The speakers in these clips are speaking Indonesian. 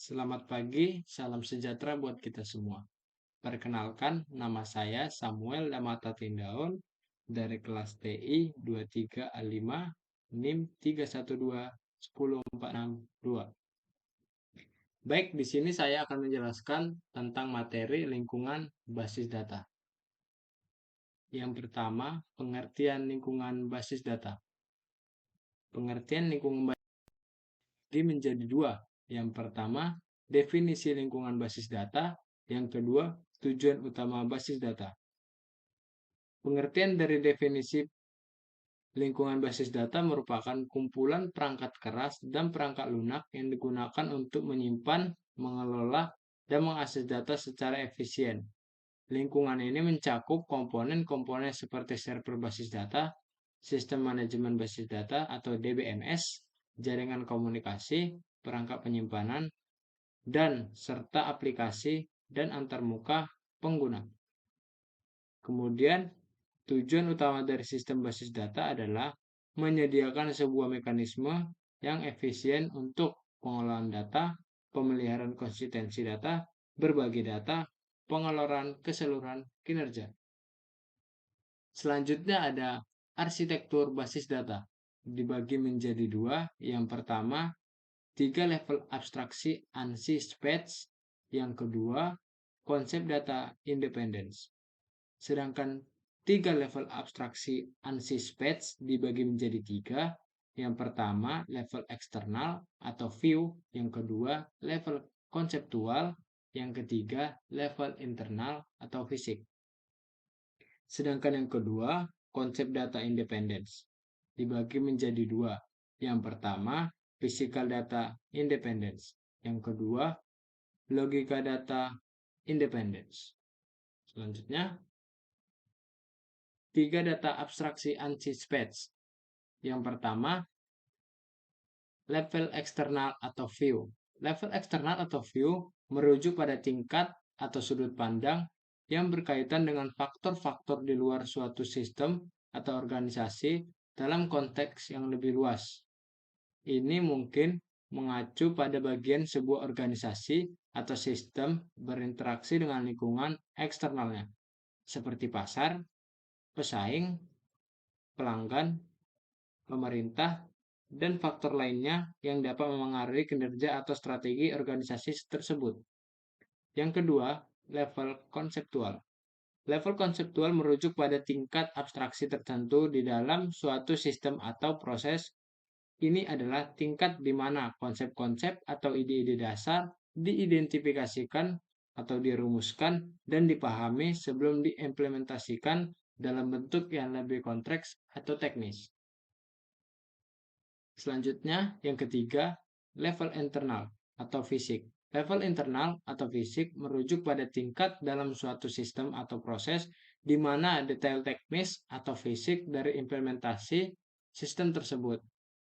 Selamat pagi, salam sejahtera buat kita semua. Perkenalkan, nama saya Samuel Damata Tindaun dari kelas TI 23A5 NIM 312 10462. Baik, di sini saya akan menjelaskan tentang materi lingkungan basis data. Yang pertama, pengertian lingkungan basis data. Pengertian lingkungan basis data menjadi dua. Yang pertama, definisi lingkungan basis data. Yang kedua, tujuan utama basis data. Pengertian dari definisi lingkungan basis data merupakan kumpulan perangkat keras dan perangkat lunak yang digunakan untuk menyimpan, mengelola, dan mengakses data secara efisien. Lingkungan ini mencakup komponen-komponen seperti server basis data, sistem manajemen basis data atau DBMS, jaringan komunikasi, perangkat penyimpanan, dan serta aplikasi dan antarmuka pengguna. Kemudian, tujuan utama dari sistem basis data adalah menyediakan sebuah mekanisme yang efisien untuk pengelolaan data, pemeliharaan konsistensi data, berbagi data, pengelolaan keseluruhan kinerja. Selanjutnya ada arsitektur basis data. Dibagi menjadi dua. Yang pertama, 3 level abstraksi ANSI SPECS. Yang kedua, konsep data independence. Sedangkan 3 level abstraksi ANSI SPECS dibagi menjadi 3. Yang pertama, level eksternal atau view. Yang kedua, level konseptual. Yang ketiga, level internal atau fisik. Sedangkan yang kedua, konsep data independence dibagi menjadi dua. Yang pertama, physical data independence. Yang kedua, logika data independence. Selanjutnya, 3 data abstraksi ANSI SPECS. Yang pertama, level eksternal atau view. Level eksternal atau view merujuk pada tingkat atau sudut pandang yang berkaitan dengan faktor-faktor di luar suatu sistem atau organisasi dalam konteks yang lebih luas. Ini mungkin mengacu pada bagian sebuah organisasi atau sistem berinteraksi dengan lingkungan eksternalnya, seperti pasar, pesaing, pelanggan, pemerintah, dan faktor lainnya yang dapat memengaruhi kinerja atau strategi organisasi tersebut. Yang kedua, level konseptual. Level konseptual merujuk pada tingkat abstraksi tertentu di dalam suatu sistem atau proses. Ini adalah tingkat di mana konsep-konsep atau ide-ide dasar diidentifikasikan atau dirumuskan dan dipahami sebelum diimplementasikan dalam bentuk yang lebih kompleks atau teknis. Selanjutnya, yang ketiga, level internal atau fisik. Level internal atau fisik merujuk pada tingkat dalam suatu sistem atau proses di mana detail teknis atau fisik dari implementasi sistem tersebut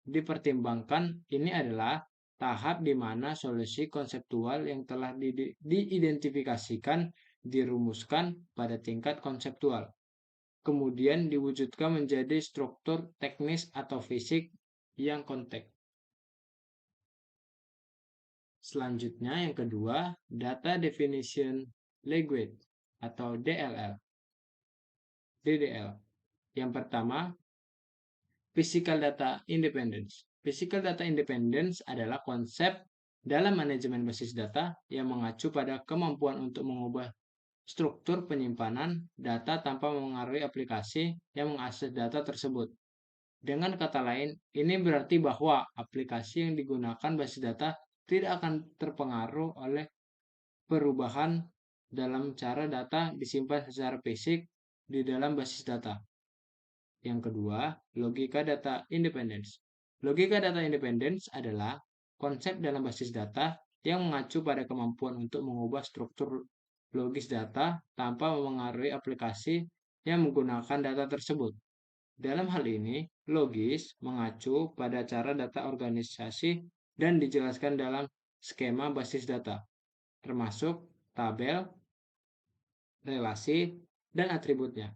dipertimbangkan. Ini adalah tahap di mana solusi konseptual yang telah diidentifikasikan dirumuskan pada tingkat konseptual, kemudian diwujudkan menjadi struktur teknis atau fisik yang konteks. Selanjutnya yang kedua, Data Definition Language atau DLL. DDL. Yang pertama, Physical Data Independence. Physical Data Independence adalah konsep dalam manajemen basis data yang mengacu pada kemampuan untuk mengubah struktur penyimpanan data tanpa memengaruhi aplikasi yang mengakses data tersebut. Dengan kata lain, ini berarti bahwa aplikasi yang digunakan basis data tidak akan terpengaruh oleh perubahan dalam cara data disimpan secara fisik di dalam basis data. Yang kedua, logika data independence. Logika data independence adalah konsep dalam basis data yang mengacu pada kemampuan untuk mengubah struktur logis data tanpa memengaruhi aplikasi yang menggunakan data tersebut. Dalam hal ini, logis mengacu pada cara data organisasi dan dijelaskan dalam skema basis data, termasuk tabel, relasi, dan atributnya.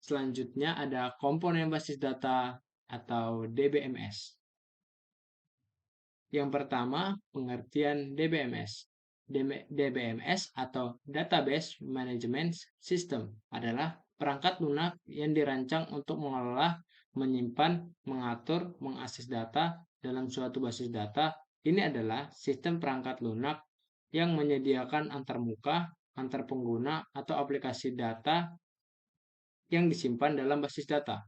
Selanjutnya ada komponen basis data atau DBMS. Yang pertama, pengertian DBMS. DBMS atau Database Management System adalah perangkat lunak yang dirancang untuk mengelola, menyimpan, mengatur, mengakses data dalam suatu basis data. Ini adalah sistem perangkat lunak yang menyediakan antarmuka, antar pengguna, atau aplikasi data yang disimpan dalam basis data.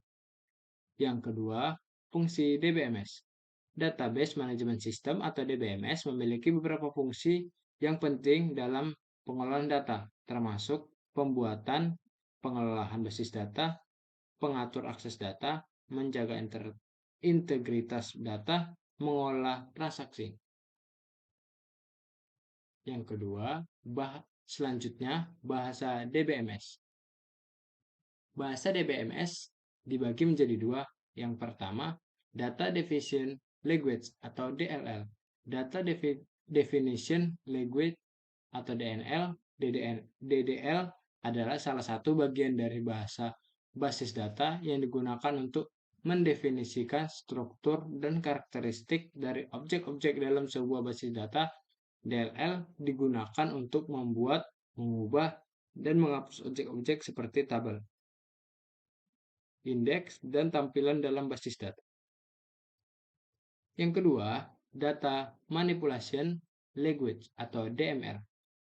Yang kedua, fungsi DBMS. Database Management System atau DBMS memiliki beberapa fungsi yang penting dalam pengelolaan data, termasuk pembuatan, pengelolaan basis data, pengatur akses data, menjaga integritas data, mengolah transaksi. Yang kedua, selanjutnya bahasa DBMS. Bahasa DBMS dibagi menjadi dua. Yang pertama, Data Definition Language atau DLL. Data Definition Language atau DNL, DDL adalah salah satu bagian dari bahasa basis data yang digunakan untuk mendefinisikan struktur dan karakteristik dari objek-objek dalam sebuah basis data. DLL digunakan untuk membuat, mengubah, dan menghapus objek-objek seperti tabel, indeks, dan tampilan dalam basis data. Yang kedua, Data Manipulation Language atau DML.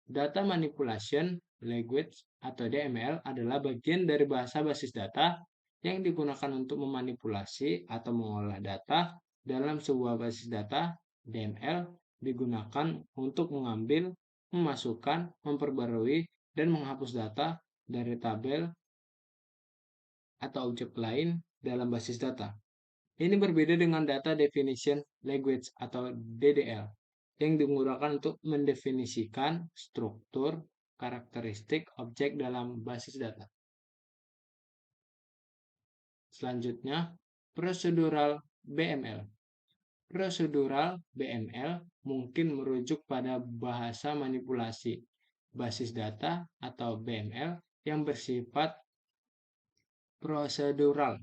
Data Manipulation Language atau DML adalah bagian dari bahasa basis data yang digunakan untuk memanipulasi atau mengolah data dalam sebuah basis data. DML digunakan untuk mengambil, memasukkan, memperbarui, dan menghapus data dari tabel atau objek lain dalam basis data. Ini berbeda dengan Data Definition Language atau DDL yang digunakan untuk mendefinisikan struktur, karakteristik objek dalam basis data. Selanjutnya, Procedural BML. Procedural BML mungkin merujuk pada bahasa manipulasi basis data atau BML yang bersifat prosedural.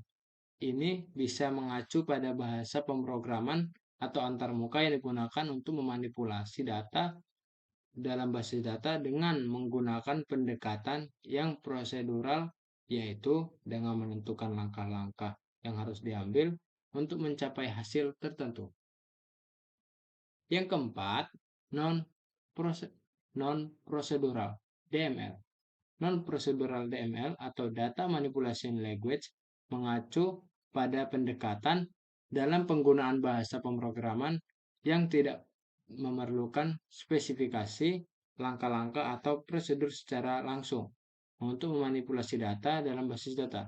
Ini bisa mengacu pada bahasa pemrograman atau antarmuka yang digunakan untuk memanipulasi data dalam basis data dengan menggunakan pendekatan yang prosedural, yaitu dengan menentukan langkah-langkah yang harus diambil untuk mencapai hasil tertentu. Yang keempat, non-procedural DML. Non-procedural DML atau Data Manipulation Language mengacu pada pendekatan dalam penggunaan bahasa pemrograman yang tidak memerlukan spesifikasi, langkah-langkah, atau prosedur secara langsung untuk memanipulasi data dalam basis data.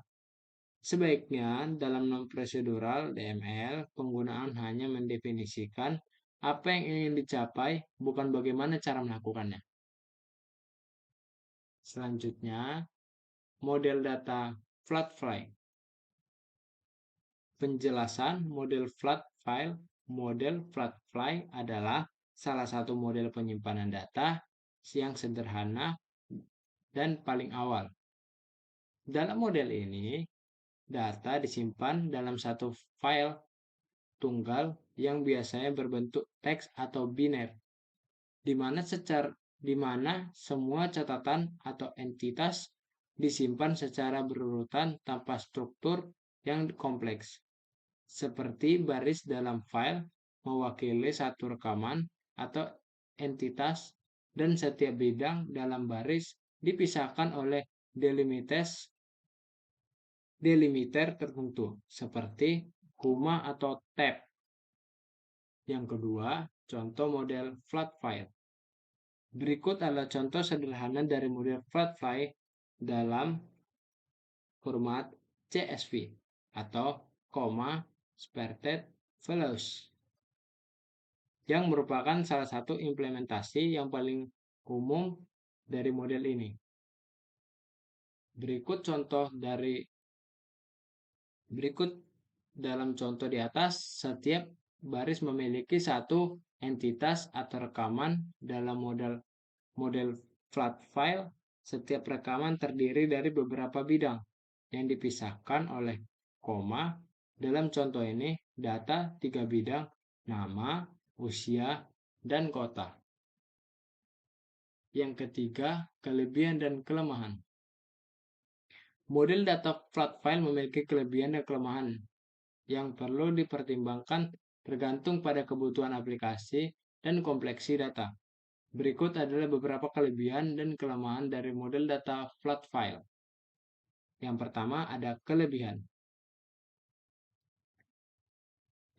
Sebaiknya, dalam non-procedural DML, penggunaan hanya mendefinisikan apa yang ingin dicapai, bukan bagaimana cara melakukannya. Selanjutnya, model data flat file. Penjelasan model flat file. Model flat file adalah salah satu model penyimpanan data yang sederhana dan paling awal. Dalam model ini, data disimpan dalam satu file tunggal yang biasanya berbentuk teks atau biner, di mana semua catatan atau entitas disimpan secara berurutan tanpa struktur yang kompleks. Seperti baris dalam file mewakili satu rekaman atau entitas, dan setiap bidang dalam baris dipisahkan oleh delimiter tertentu, seperti koma atau tab. Yang kedua, contoh model flat file. Berikut adalah contoh sederhana dari model flat file dalam format CSV atau sparted values, yang merupakan salah satu implementasi yang paling umum dari model ini. Berikut dalam contoh di atas, setiap baris memiliki satu entitas atau rekaman. Dalam model flat file, setiap rekaman terdiri dari beberapa bidang yang dipisahkan oleh koma. Dalam contoh ini, data 3 bidang, nama, usia, dan kota. Yang ketiga, kelebihan dan kelemahan. Model data flat file memiliki kelebihan dan kelemahan yang perlu dipertimbangkan tergantung pada kebutuhan aplikasi dan kompleksi data. Berikut adalah beberapa kelebihan dan kelemahan dari model data flat file. Yang pertama ada kelebihan.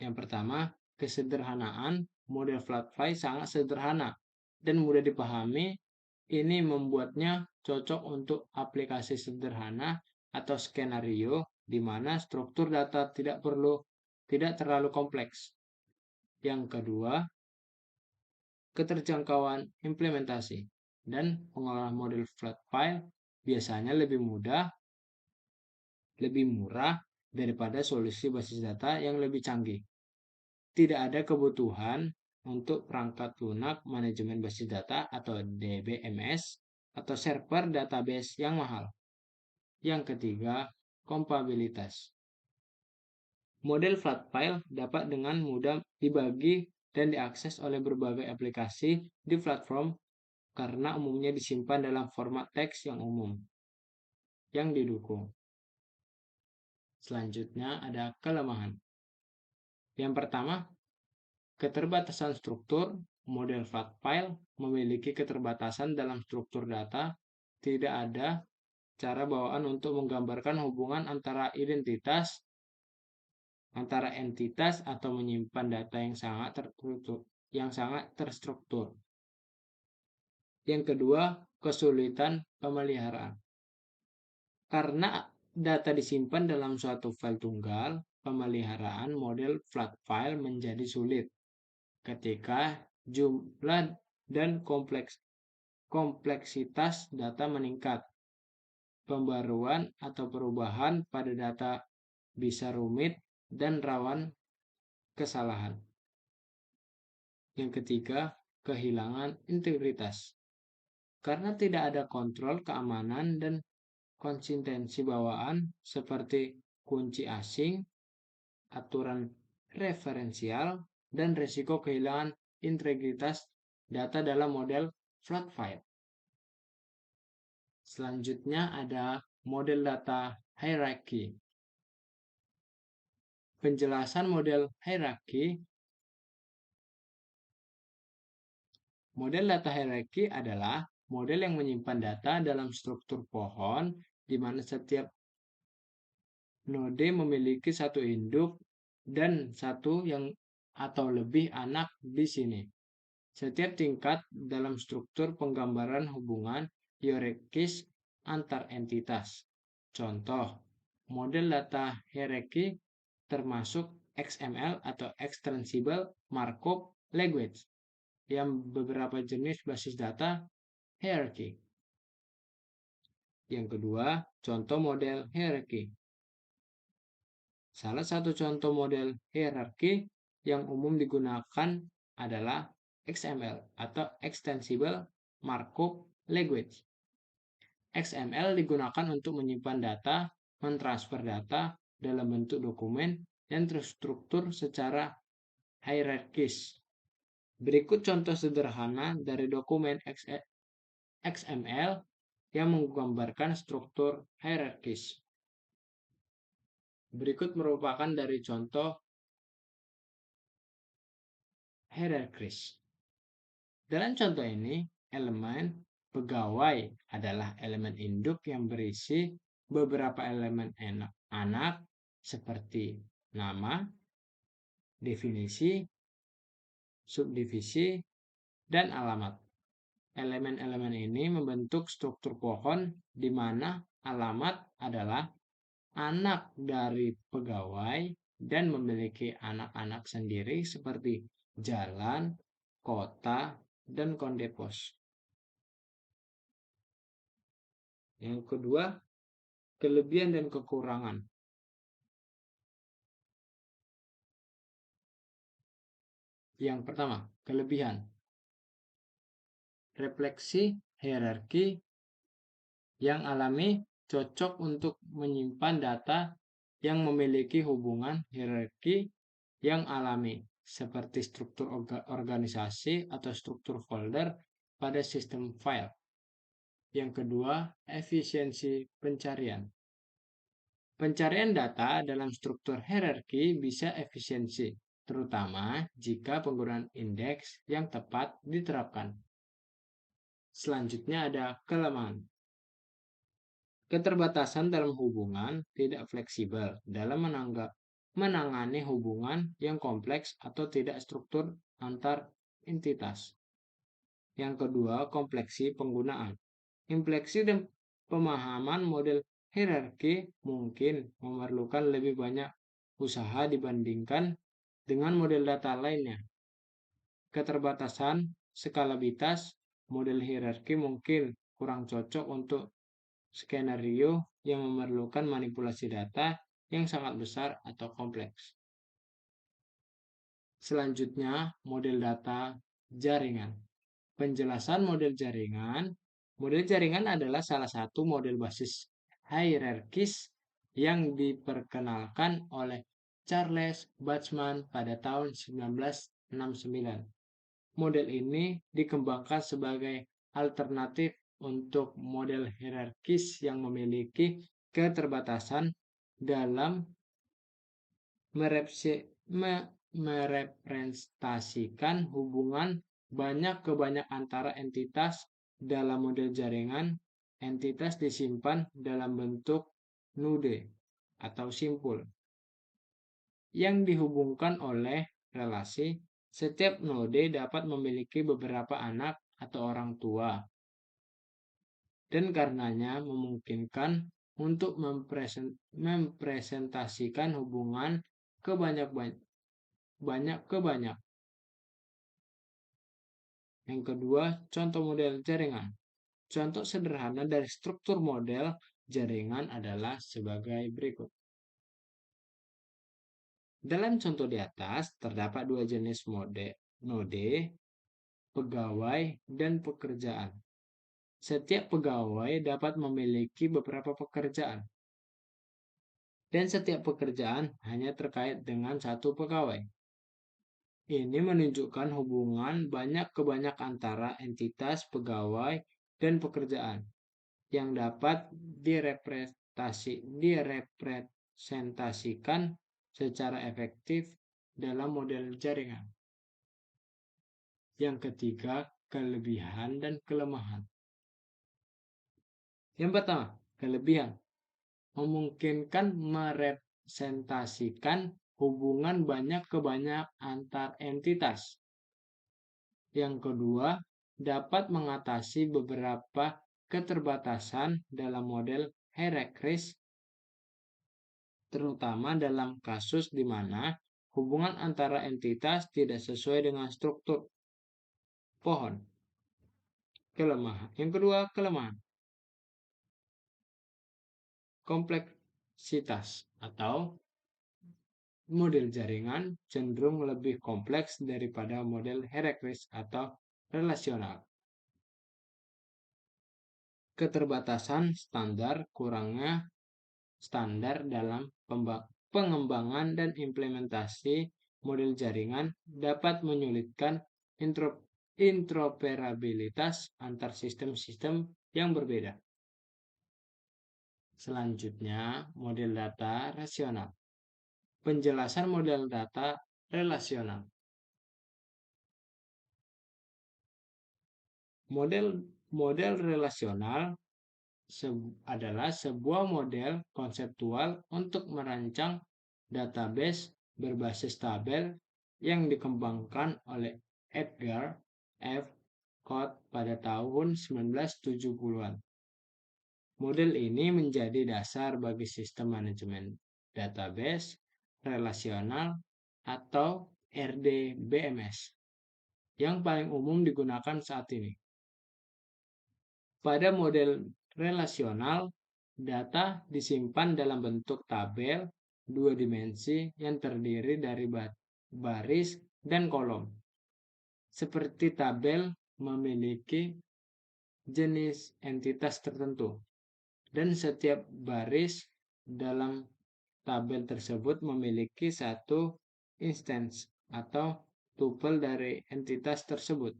Yang pertama, kesederhanaan. Model flat file sangat sederhana dan mudah dipahami. Ini membuatnya cocok untuk aplikasi sederhana atau skenario di mana struktur data tidak terlalu kompleks. Yang kedua, keterjangkauan implementasi dan pengelolaan model flat file biasanya lebih mudah, lebih murah daripada solusi basis data yang lebih canggih. Tidak ada kebutuhan untuk perangkat lunak manajemen basis data atau DBMS atau server database yang mahal. Yang ketiga, kompatibilitas. Model flat file dapat dengan mudah dibagi dan diakses oleh berbagai aplikasi di platform karena umumnya disimpan dalam format teks yang umum yang didukung. Selanjutnya ada kelemahan. Yang pertama, keterbatasan struktur. Model flat file memiliki keterbatasan dalam struktur data. Tidak ada cara bawaan untuk menggambarkan hubungan antara entitas atau menyimpan data yang sangat terstruktur. Yang kedua, kesulitan pemeliharaan. Karena data disimpan dalam suatu file tunggal, pemeliharaan model flat file menjadi sulit ketika jumlah dan kompleksitas data meningkat. Pembaruan atau perubahan pada data bisa rumit dan rawan kesalahan. Yang ketiga, kehilangan integritas. Karena tidak ada kontrol keamanan dan konsistensi bawaan seperti kunci asing, aturan referensial, dan risiko kehilangan integritas data dalam model flat file. Selanjutnya ada model data hierarchy. Penjelasan model hierarchy. Model data hierarchy adalah model yang menyimpan data dalam struktur pohon di mana setiap node memiliki satu induk dan satu yang atau lebih anak di sini. Setiap tingkat dalam struktur penggambaran hubungan hierarkis antar entitas. Contoh, model data hierarchy termasuk XML atau Extensible Markup Language yang beberapa jenis basis data hierarchy. Yang kedua, contoh model hierarchy. Salah satu contoh model hierarchy yang umum digunakan adalah XML atau Extensible Markup Language. XML digunakan untuk menyimpan data, mentransfer data dalam bentuk dokumen, dan terstruktur secara hierarkis. Berikut contoh sederhana dari dokumen XML yang menggambarkan struktur hierarkis. Berikut merupakan dari contoh hierarkis. Dalam contoh ini, elemen pegawai adalah elemen induk yang berisi beberapa elemen anak seperti nama, definisi, subdivisi, dan alamat. Elemen-elemen ini membentuk struktur pohon di mana alamat adalah anak dari pegawai dan memiliki anak-anak sendiri seperti jalan, kota, dan konde pos. Yang kedua, kelebihan dan kekurangan. Yang pertama, kelebihan. Refleksi hierarki yang alami cocok untuk menyimpan data yang memiliki hubungan hierarki yang alami, seperti struktur organisasi atau struktur folder pada sistem file. Yang kedua, efisiensi pencarian. Pencarian data dalam struktur hierarki bisa efisiensi, terutama jika penggunaan indeks yang tepat diterapkan. Selanjutnya ada kelemahan. Keterbatasan dalam hubungan tidak fleksibel dalam menangani hubungan yang kompleks atau tidak struktur antar entitas. Yang kedua, kompleksi penggunaan. Impleksi dan pemahaman model hierarki mungkin memerlukan lebih banyak usaha dibandingkan dengan model data lainnya. Keterbatasan skalabilitas model hierarki mungkin kurang cocok untuk skenario yang memerlukan manipulasi data yang sangat besar atau kompleks. Selanjutnya, model data jaringan. Penjelasan model jaringan. Model jaringan adalah salah satu model basis hierarkis yang diperkenalkan oleh Charles Bateman pada tahun 1969. Model ini dikembangkan sebagai alternatif untuk model hierarkis yang memiliki keterbatasan dalam merepresentasikan hubungan banyak ke banyak antara entitas. Dalam model jaringan, entitas disimpan dalam bentuk node atau simpul yang dihubungkan oleh relasi. Setiap node dapat memiliki beberapa anak atau orang tua, dan karenanya memungkinkan untuk mempresentasikan hubungan ke banyak. Yang kedua, contoh model jaringan. Contoh sederhana dari struktur model jaringan adalah sebagai berikut. Dalam contoh di atas, terdapat dua jenis node, pegawai, dan pekerjaan. Setiap pegawai dapat memiliki beberapa pekerjaan, dan setiap pekerjaan hanya terkait dengan satu pegawai. Ini menunjukkan hubungan banyak ke banyak antara entitas, pegawai, dan pekerjaan yang dapat direpresentasikan secara efektif dalam model jaringan. Yang ketiga, kelebihan dan kelemahan. Yang pertama, kelebihan memungkinkan merepresentasikan hubungan banyak ke banyak antar entitas. Yang kedua, dapat mengatasi beberapa keterbatasan dalam model hierarkis, terutama dalam kasus di mana hubungan antara entitas tidak sesuai dengan struktur pohon. Kelemahan. Yang kedua, kelemahan. Kompleksitas atau model jaringan cenderung lebih kompleks daripada model hierarkis atau relasional. Keterbatasan standar, kurangnya standar dalam pengembangan dan implementasi model jaringan dapat menyulitkan interoperabilitas antar sistem-sistem yang berbeda. Selanjutnya, model data rasional. Penjelasan model data relasional. Model relasional adalah sebuah model konseptual untuk merancang database berbasis tabel yang dikembangkan oleh Edgar F. Codd pada tahun 1970-an. Model ini menjadi dasar bagi sistem manajemen database relasional atau RDBMS yang paling umum digunakan saat ini. Pada model relasional, data disimpan dalam bentuk tabel dua dimensi yang terdiri dari baris dan kolom. Seperti tabel memiliki jenis entitas tertentu, dan setiap baris dalam tabel tersebut memiliki satu instance atau tupel dari entitas tersebut.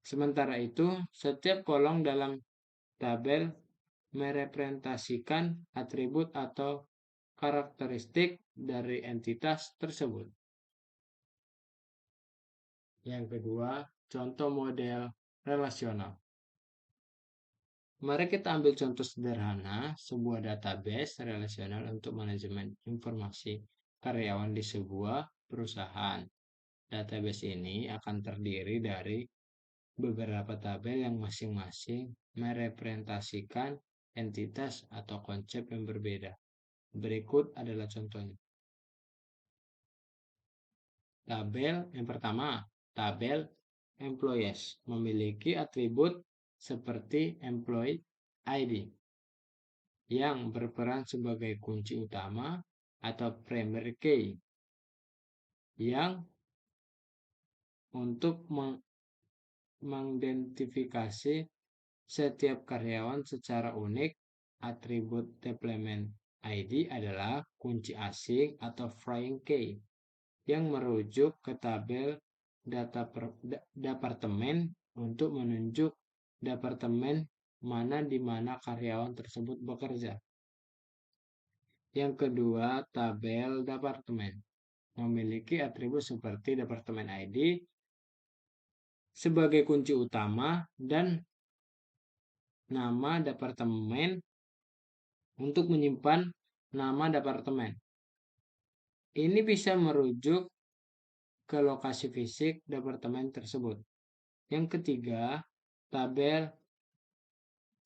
Sementara itu, setiap kolom dalam tabel merepresentasikan atribut atau karakteristik dari entitas tersebut. Yang kedua, contoh model relasional. Mari kita ambil contoh sederhana, sebuah database relasional untuk manajemen informasi karyawan di sebuah perusahaan. Database ini akan terdiri dari beberapa tabel yang masing-masing merepresentasikan entitas atau konsep yang berbeda. Berikut adalah contohnya. Tabel yang pertama, tabel employees memiliki atribut seperti employee ID yang berperan sebagai kunci utama atau primary key yang untuk mengidentifikasi setiap karyawan secara unik. Atribut deployment ID adalah kunci asing atau flying key yang merujuk ke tabel departemen untuk menunjuk departemen mana di mana karyawan tersebut bekerja. Yang kedua, tabel departemen memiliki atribut seperti departemen ID sebagai kunci utama dan nama departemen untuk menyimpan nama departemen. Ini bisa merujuk ke lokasi fisik departemen tersebut. Yang ketiga, tabel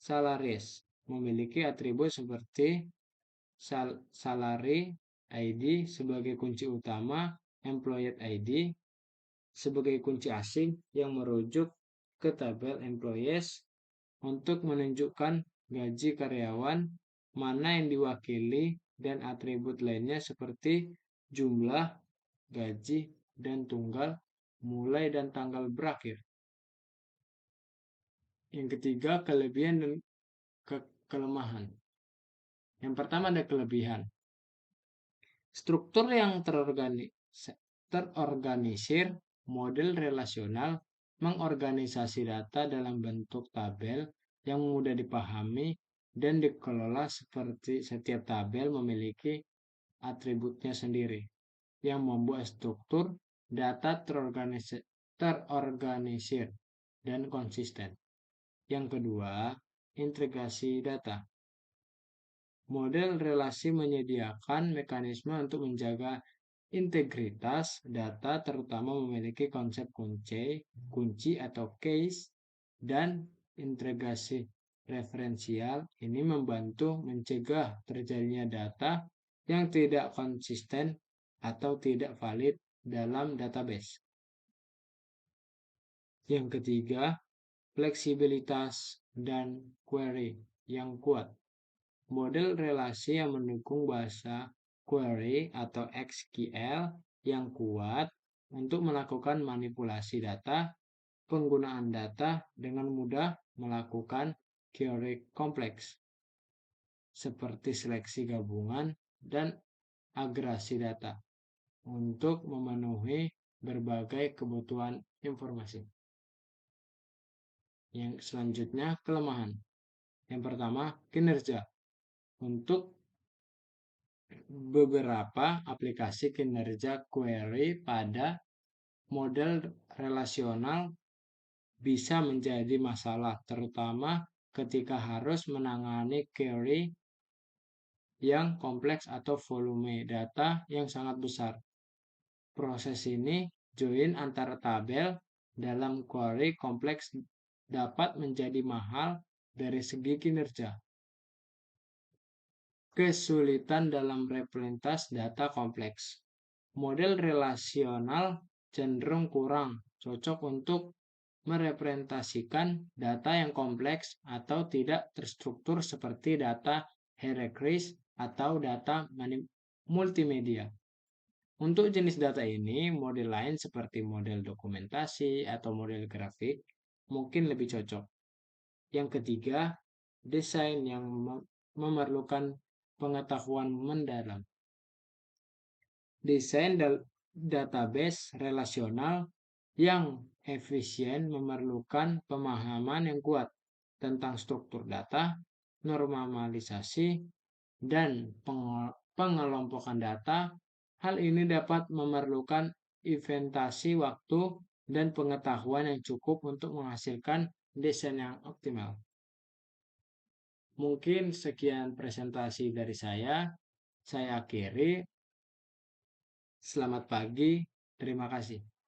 salaries memiliki atribut seperti salary ID sebagai kunci utama, employee ID sebagai kunci asing yang merujuk ke tabel employees untuk menunjukkan gaji karyawan mana yang diwakili dan atribut lainnya seperti jumlah, gaji, dan tunggal mulai dan tanggal berakhir. Yang ketiga, kelebihan dan kelemahan. Yang pertama ada kelebihan. Struktur yang terorganisir, model relasional, mengorganisasi data dalam bentuk tabel yang mudah dipahami dan dikelola seperti setiap tabel memiliki atributnya sendiri yang membuat struktur data terorganisir dan konsisten. Yang kedua, integrasi data. Model relasi menyediakan mekanisme untuk menjaga integritas data, terutama memiliki konsep kunci atau case, dan integrasi referensial. Ini membantu mencegah terjadinya data yang tidak konsisten atau tidak valid dalam database. Yang ketiga, fleksibilitas dan query yang kuat. Model relasi yang mendukung bahasa query atau SQL yang kuat untuk melakukan manipulasi data, penggunaan data dengan mudah melakukan query kompleks seperti seleksi gabungan dan agregasi data untuk memenuhi berbagai kebutuhan informasi. Yang selanjutnya, kelemahan. Yang pertama, kinerja. Untuk beberapa aplikasi kinerja query pada model relasional bisa menjadi masalah, terutama ketika harus menangani query yang kompleks atau volume data yang sangat besar. Proses ini, join antara tabel dalam query kompleks dapat menjadi mahal dari segi kinerja. Kesulitan dalam representasi data kompleks. Model relasional cenderung kurang cocok untuk merepresentasikan data yang kompleks atau tidak terstruktur seperti data hierarkis atau data multimedia. Untuk jenis data ini, model lain seperti model dokumentasi atau model grafik mungkin lebih cocok. Yang ketiga, desain yang memerlukan pengetahuan mendalam. Desain database relasional yang efisien memerlukan pemahaman yang kuat tentang struktur data, normalisasi, dan pengelompokan data. Hal ini dapat memerlukan inventasi waktu dan pengetahuan yang cukup untuk menghasilkan desain yang optimal. Mungkin sekian presentasi dari saya. Saya akhiri. Selamat pagi. Terima kasih.